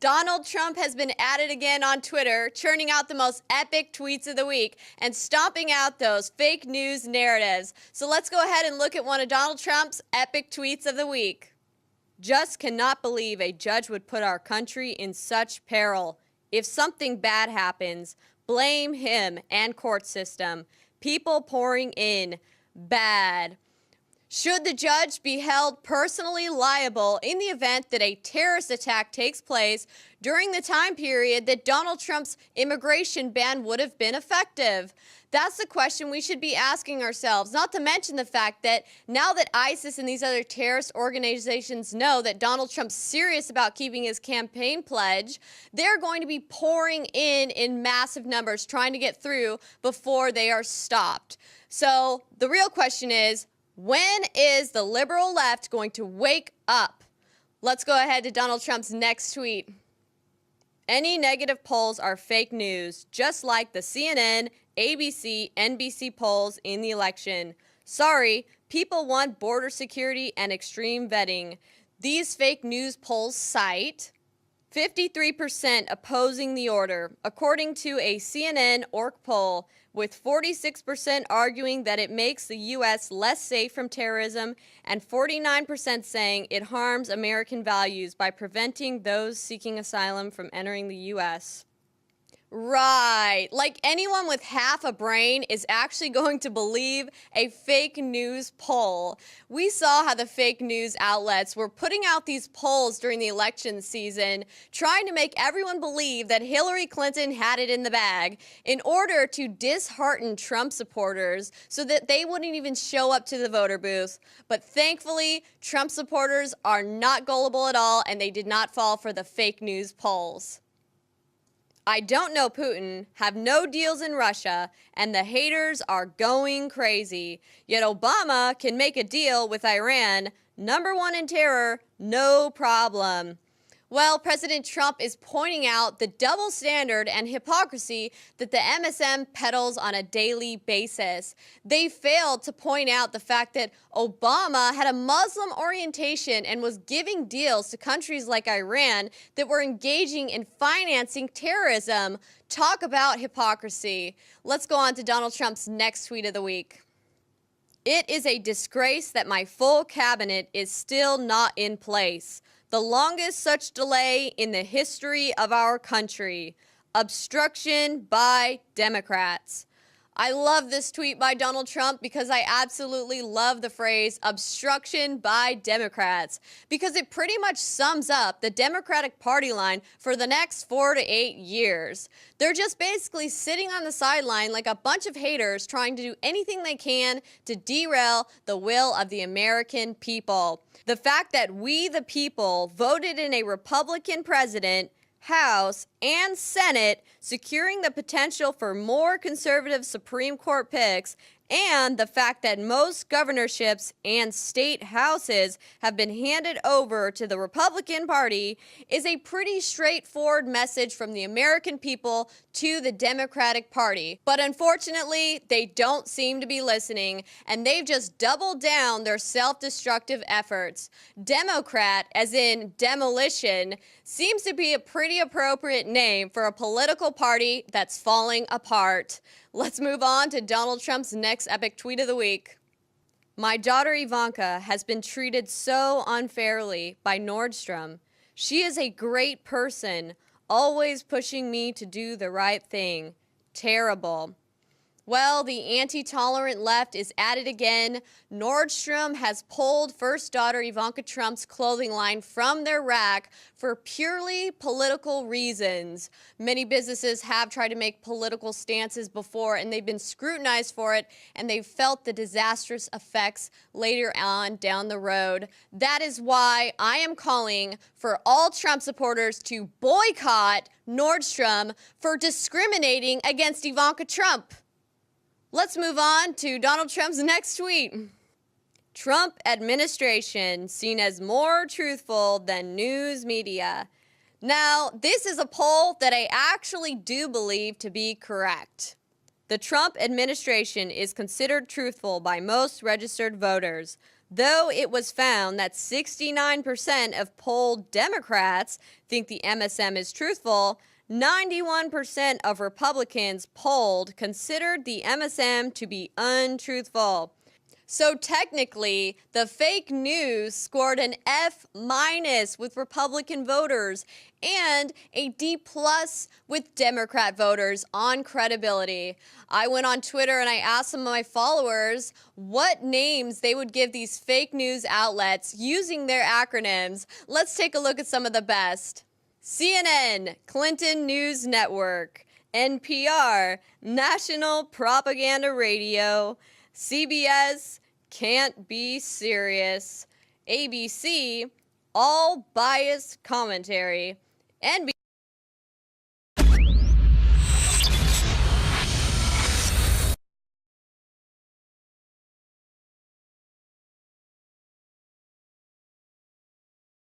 Donald Trump has been at it again on Twitter, churning out the most epic tweets of the week and stomping out those fake news narratives. So let's go ahead and look at one of Donald Trump's epic tweets of the week. Just cannot believe a judge would put our country in such peril. If something bad happens, blame him and court system. People pouring in. Bad. Should the judge be held personally liable in the event that a terrorist attack takes place during the time period that Donald Trump's immigration ban would have been effective? That's the question we should be asking ourselves, not to mention the fact that now that ISIS and these other terrorist organizations know that Donald Trump's serious about keeping his campaign pledge, they're going to be pouring in massive numbers trying to get through before they are stopped. So the real question is, when is the liberal left going to wake up? Let's go ahead to Donald Trump's next tweet. Any negative polls are fake news, just like the CNN, ABC, NBC polls in the election. Sorry, people want border security and extreme vetting. These fake news polls cite 53% opposing the order, according to a CNN ORC poll, with 46% arguing that it makes the U.S. less safe from terrorism and 49% saying it harms American values by preventing those seeking asylum from entering the U.S. Right, like anyone with half a brain is actually going to believe a fake news poll. We saw how the fake news outlets were putting out these polls during the election season, trying to make everyone believe that Hillary Clinton had it in the bag in order to dishearten Trump supporters so that they wouldn't even show up to the voter booth. But thankfully, Trump supporters are not gullible at all, and they did not fall for the fake news polls. I don't know Putin, have no deals in Russia, and the haters are going crazy. Yet Obama can make a deal with Iran, #1 in terror, no problem. Well, President Trump is pointing out the double standard and hypocrisy that the MSM peddles on a daily basis. They failed to point out the fact that Obama had a Muslim orientation and was giving deals to countries like Iran that were engaging in financing terrorism. Talk about hypocrisy. Let's go on to Donald Trump's next tweet of the week. It is a disgrace that my full cabinet is still not in place. The longest such delay in the history of our country. Obstruction by Democrats. I love this tweet by Donald Trump because I absolutely love the phrase obstruction by Democrats, because it pretty much sums up the Democratic Party line for the next 4 to 8 years. They're just basically sitting on the sideline like a bunch of haters trying to do anything they can to derail the will of the American people. The fact that we, the people, voted in a Republican president, House, and Senate, securing the potential for more conservative Supreme Court picks, and the fact that most governorships and state houses have been handed over to the Republican Party is a pretty straightforward message from the American people to the Democratic Party. But unfortunately, they don't seem to be listening, and they've just doubled down their self-destructive efforts. Democrat, as in demolition, seems to be a pretty appropriate name for a political party that's falling apart. Let's move on to Donald Trump's next epic tweet of the week. My daughter Ivanka has been treated so unfairly by Nordstrom. She is a great person, always pushing me to do the right thing. Terrible. Well, the anti-tolerant left is at it again. Nordstrom has pulled first daughter Ivanka Trump's clothing line from their rack for purely political reasons. Many businesses have tried to make political stances before, and they've been scrutinized for it, and they've felt the disastrous effects later on down the road. That is why I am calling for all Trump supporters to boycott Nordstrom for discriminating against Ivanka Trump. Let's move on to Donald Trump's next tweet. Trump administration seen as more truthful than news media. Now, this is a poll that I actually do believe to be correct. The Trump administration is considered truthful by most registered voters. Though it was found that 69% of polled Democrats think the MSM is truthful, 91% of Republicans polled considered the MSM to be untruthful. So technically, the fake news scored an F- with Republican voters and a D+ with Democrat voters on credibility. I went on Twitter and I asked some of my followers what names they would give these fake news outlets using their acronyms. Let's take a look at some of the best. CNN, Clinton News Network. NPR, National Propaganda Radio. CBS, Can't Be Serious. ABC, All Biased Commentary. NBC,